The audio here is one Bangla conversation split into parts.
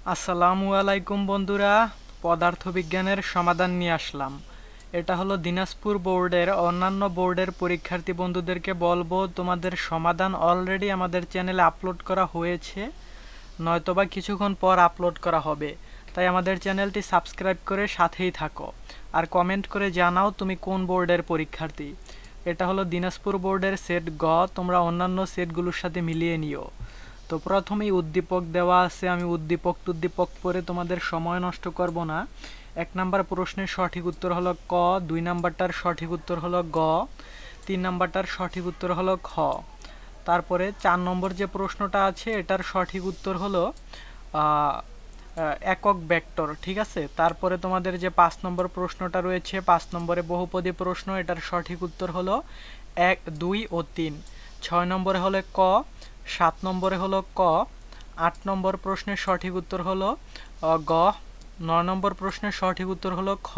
আসসালামু আলাইকুম বন্ধুরা, পদার্থবিজ্ঞানের সমাধান নিয়ে আসলাম। এটা হলো দিনাজপুর বোর্ডের। অন্যান্য বোর্ডের পরীক্ষার্থী বন্ধুদেরকে বলবো, তোমাদের সমাধান অলরেডি আমাদের চ্যানেলে আপলোড করা হয়েছে, নয়তোবা কিছুক্ষণ পর আপলোড করা হবে। তাই আমাদের চ্যানেলটি সাবস্ক্রাইব করে সাথেই থাকো, আর কমেন্ট করে জানাও তুমি কোন বোর্ডের পরীক্ষার্থী। এটা হলো দিনাজপুর বোর্ডের সেট গ, তোমরা অন্যান্য সেটগুলোর সাথে মিলিয়ে নিও। তো প্রথমেই উদ্দীপক দেওয়া আছে, আমি উদ্দীপক পড়ে তোমাদের সময় নষ্ট করব না। 1 নাম্বার প্রশ্নের সঠিক উত্তর হলো ক, 2 নাম্বারটার সঠিক উত্তর হলো গ, 3 নাম্বারটার সঠিক উত্তর হলো খ। তারপরে 4 নম্বর যে প্রশ্নটা আছে এটার সঠিক উত্তর হলো একক ভেক্টর, ঠিক আছে। তারপরে তোমাদের যে 5 নম্বর প্রশ্নটা রয়েছে, 5 নম্বরে বহুপদী প্রশ্ন, এটার সঠিক উত্তর হলো 1, 2 ও 3। 6 নম্বরে হলো ক, 7 নম্বরে হলো ক, 8 নম্বর প্রশ্নের সঠিক উত্তর হলো গ, 9 নম্বর প্রশ্নের সঠিক উত্তর হলো খ।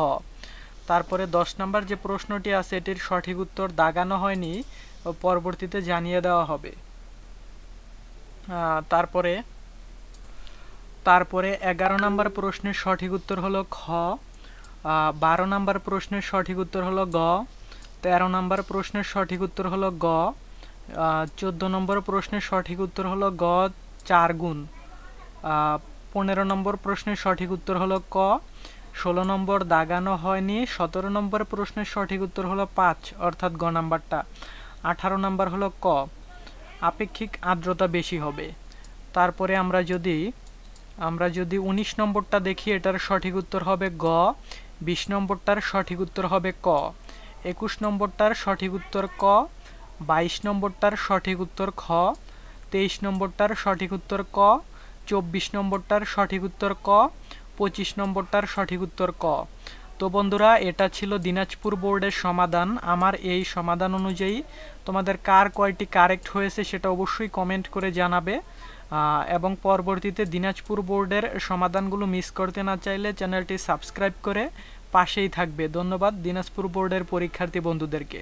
তারপরে 10 নম্বর যে প্রশ্নটি আছে এটির সঠিক উত্তর দাগানো হয়নি, পরবর্তীতে জানিয়ে দেওয়া হবে। তারপরে 11 নম্বর প্রশ্নের সঠিক উত্তর হলো খ, 12 নম্বর প্রশ্নের সঠিক উত্তর হলো গ, 13 নম্বর প্রশ্নের সঠিক উত্তর হলো গ, 14 নম্বর প্রশ্নের সঠিক উত্তর হলো গ 4 গুণ, 15 নম্বর প্রশ্নের সঠিক উত্তর হলো ক, 16 নম্বর দাগানো হয়নি, 17 নম্বর প্রশ্নের সঠিক উত্তর হলো 5 অর্থাৎ গ নাম্বারটা, 18 নম্বর হলো ক, আপেক্ষিক আর্দ্রতা বেশি হবে। তারপরে আমরা যদি 19 নম্বরটা দেখি, এটার সঠিক উত্তর হবে গ, 20 নম্বরটার সঠিক উত্তর হবে ক, 21 নম্বরটার সঠিক উত্তর ক, 22 নম্বরটার সঠিক উত্তর খ, 23 নম্বরটার সঠিক উত্তর ক, 24 নম্বরটার সঠিক উত্তর ক, 25 নম্বরটার সঠিক উত্তর ক। তো বন্ধুরা, এটা ছিল দিনাজপুর বোর্ডের সমাধান। আমার এই সমাধান অনুযায়ী তোমাদের কার কয়টি কারেক্ট হয়েছে সেটা অবশ্যই কমেন্ট করে জানাবে, এবং পরবর্তীতে দিনাজপুর বোর্ডের সমাধানগুলো মিস করতে না চাইলে চ্যানেলটি সাবস্ক্রাইব করে পাশেই থাকবে। ধন্যবাদ দিনাজপুর বোর্ডের পরীক্ষার্থী বন্ধুদেরকে।